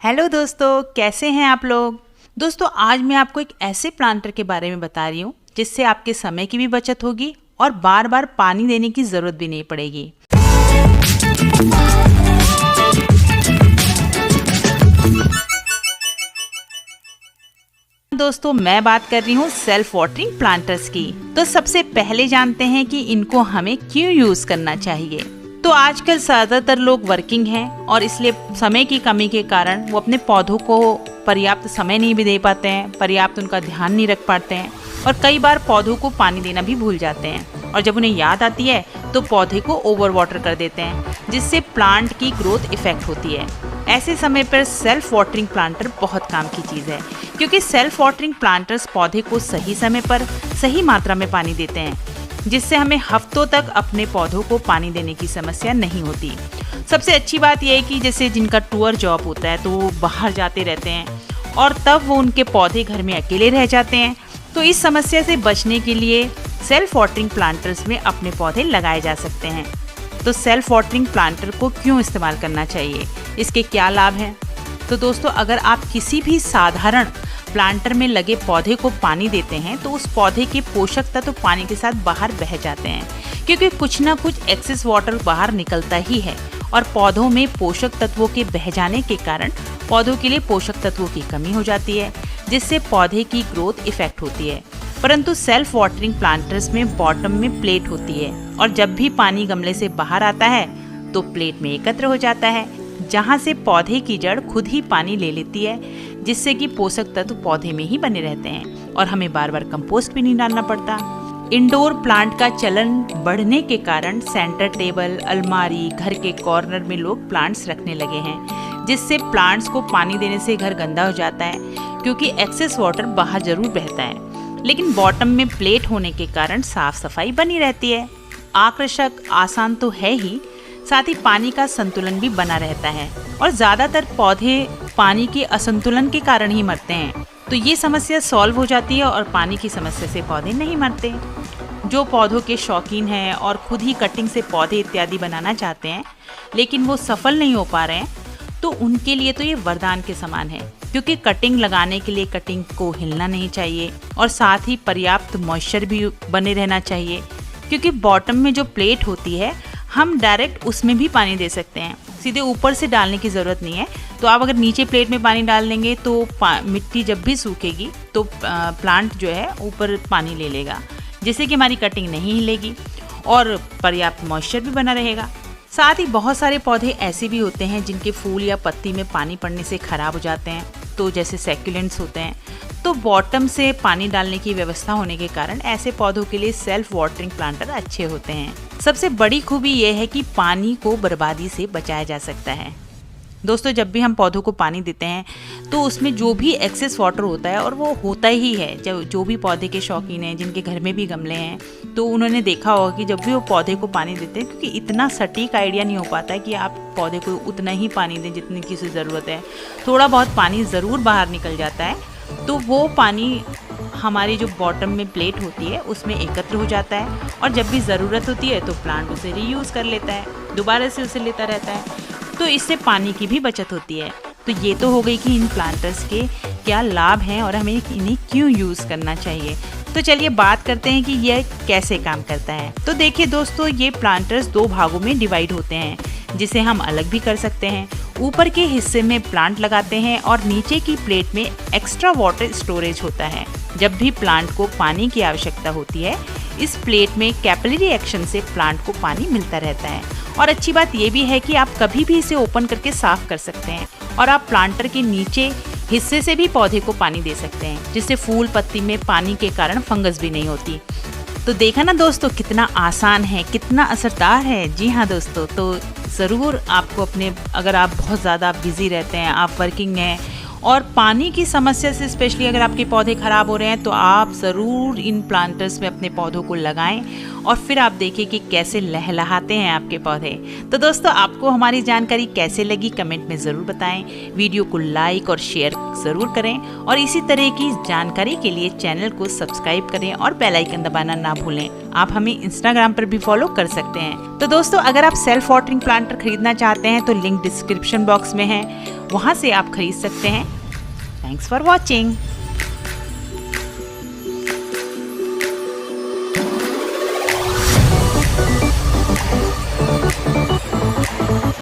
Hello दोस्तों, कैसे हैं आप लोग। दोस्तों आज मैं आपको एक ऐसे प्लांटर के बारे में बता रही हूँ जिससे आपके समय की भी बचत होगी और बार बार पानी देने की ज़रूरत भी नहीं पड़ेगी। दोस्तों मैं बात कर रही हूँ सेल्फ वाटरिंग प्लांटर्स की। तो सबसे पहले जानते हैं कि इनको हमें क्यों यूज करना चाहिए। तो आजकल ज्यादातर लोग वर्किंग हैं और इसलिए समय की कमी के कारण वो अपने पौधों को पर्याप्त समय नहीं भी दे पाते हैं, पर्याप्त उनका ध्यान नहीं रख पाते हैं और कई बार पौधों को पानी देना भी भूल जाते हैं और जब उन्हें याद आती है तो पौधे को ओवर वाटर कर देते हैं, जिससे प्लांट की ग्रोथ इफेक्ट होती है। ऐसे समय पर सेल्फ वाटरिंग प्लांटर बहुत काम की चीज़ है, क्योंकि सेल्फ वाटरिंग प्लांटर्स पौधे को सही समय पर सही मात्रा में पानी देते हैं, जिससे हमें हफ्तों तक अपने पौधों को पानी देने की समस्या नहीं होती। सबसे अच्छी बात यह है कि जैसे जिनका टूर जॉब होता है तो वो बाहर जाते रहते हैं और तब वो उनके पौधे घर में अकेले रह जाते हैं, तो इस समस्या से बचने के लिए सेल्फ वाटरिंग प्लांटर्स में अपने पौधे लगाए जा सकते हैं। तो सेल्फ वाटरिंग प्लांटर को क्यों इस्तेमाल करना चाहिए, इसके क्या लाभ हैं। तो दोस्तों अगर आप किसी भी साधारण प्लांटर में लगे पौधे को पानी देते हैं तो उस पौधे के पोषक तत्व पानी के साथ बाहर बह जाते हैं, क्योंकि कुछ ना कुछ एक्सेस वाटर बाहर निकलता ही है और पौधों में पोषक तत्वों के बह जाने के कारण पौधों के लिए पोषक तत्वों की कमी हो जाती है, जिससे पौधे की ग्रोथ इफेक्ट होती है। परंतु सेल्फ वाटरिंग प्लांटर्स में बॉटम में प्लेट होती है और जब भी पानी गमले से बाहर आता है तो प्लेट में एकत्र हो जाता है, जहां से पौधे की जड़ खुद ही पानी ले लेती है, जिससे कि पोषक तत्व पौधे में ही बने रहते हैं और हमें बार बार कंपोस्ट भी नहीं डालना पड़ता। इंडोर प्लांट का चलन बढ़ने के कारण सेंटर टेबल, अलमारी, घर के कॉर्नर में लोग प्लांट्स रखने लगे हैं, जिससे प्लांट्स को पानी देने से घर गंदा हो जाता है, क्योंकि एक्सेस वाटर बाहर जरूर बहता है, लेकिन बॉटम में प्लेट होने के कारण साफ सफाई बनी रहती है। आकर्षक, आसान तो है ही, साथ ही पानी का संतुलन भी बना रहता है और ज़्यादातर पौधे पानी के असंतुलन के कारण ही मरते हैं, तो ये समस्या सॉल्व हो जाती है और पानी की समस्या से पौधे नहीं मरते। जो पौधों के शौकीन हैं और खुद ही कटिंग से पौधे इत्यादि बनाना चाहते हैं लेकिन वो सफल नहीं हो पा रहे हैं, तो उनके लिए तो ये वरदान के समान है, क्योंकि कटिंग लगाने के लिए कटिंग को हिलना नहीं चाहिए और साथ ही पर्याप्त मॉइस्चर भी बने रहना चाहिए, क्योंकि बॉटम में जो प्लेट होती है हम डायरेक्ट उसमें भी पानी दे सकते हैं, सीधे ऊपर से डालने की ज़रूरत नहीं है। तो आप अगर नीचे प्लेट में पानी डाल देंगे तो मिट्टी जब भी सूखेगी तो प्लांट जो है ऊपर पानी ले लेगा, जिससे कि हमारी कटिंग नहीं हिलेगी और पर्याप्त मॉइस्चर भी बना रहेगा। साथ ही बहुत सारे पौधे ऐसे भी होते हैं जिनके फूल या पत्ती में पानी पड़ने से ख़राब हो जाते हैं, तो जैसे सैक्युलेंट्स होते हैं, तो बॉटम से पानी डालने की व्यवस्था होने के कारण ऐसे पौधों के लिए सेल्फ वाटरिंग प्लांटर अच्छे होते हैं। सबसे बड़ी खूबी यह है कि पानी को बर्बादी से बचाया जा सकता है। दोस्तों जब भी हम पौधों को पानी देते हैं तो उसमें जो भी एक्सेस वाटर होता है, और वो होता ही है, जो भी पौधे के शौकीन हैं, जिनके घर में भी गमले हैं, तो उन्होंने देखा होगा कि जब भी वो पौधे को पानी देते हैं, क्योंकि इतना सटीक आइडिया नहीं हो पाता है कि आप पौधे को उतना ही पानी दें जितनी की उसे ज़रूरत है, थोड़ा बहुत पानी ज़रूर बाहर निकल जाता है, तो वो पानी हमारी जो बॉटम में प्लेट होती है उसमें एकत्र हो जाता है और जब भी ज़रूरत होती है तो प्लांट उसे रीयूज़ कर लेता है, दोबारा से उसे लेता रहता है, तो इससे पानी की भी बचत होती है। तो ये तो हो गई कि इन प्लांटर्स के क्या लाभ हैं और हमें इन्हें क्यों यूज़ करना चाहिए। तो चलिए बात करते हैं कि यह कैसे काम करता है। तो देखिए दोस्तों, ये प्लांटर्स दो भागों में डिवाइड होते हैं, जिसे हम अलग भी कर सकते हैं। ऊपर के हिस्से में प्लांट लगाते हैं और नीचे की प्लेट में एक्स्ट्रा वाटर स्टोरेज होता है। जब भी प्लांट को पानी की आवश्यकता होती है, इस प्लेट में कैपिलरी एक्शन से प्लांट को पानी मिलता रहता है। और अच्छी बात यह भी है कि आप कभी भी इसे ओपन करके साफ कर सकते हैं और आप प्लांटर के नीचे हिस्से से भी पौधे को पानी दे सकते हैं, जिससे फूल पत्ती में पानी के कारण फंगस भी नहीं होती। तो देखा ना दोस्तों कितना आसान है, कितना असरदार है। जी हाँ दोस्तों, तो ज़रूर आपको अपने, अगर आप बहुत ज़्यादा बिजी रहते हैं, आप वर्किंग हैं और पानी की समस्या से स्पेशली अगर आपके पौधे ख़राब हो रहे हैं, तो आप ज़रूर इन प्लांटर्स में अपने पौधों को लगाएं और फिर आप देखिए कि कैसे लहलहाते हैं आपके पौधे। तो दोस्तों आपको हमारी जानकारी कैसे लगी कमेंट में ज़रूर बताएं, वीडियो को लाइक और शेयर ज़रूर करें और इसी तरह की जानकारी के लिए चैनल को सब्सक्राइब करें और बेल आइकन दबाना ना भूलें। आप हमें इंस्टाग्राम पर भी फॉलो कर सकते हैं। तो दोस्तों, अगर आप सेल्फ वाटरिंग प्लांटर खरीदना चाहते हैं तो लिंक डिस्क्रिप्शन बॉक्स में है, वहाँ से आप खरीद सकते हैं। Thanks for watching.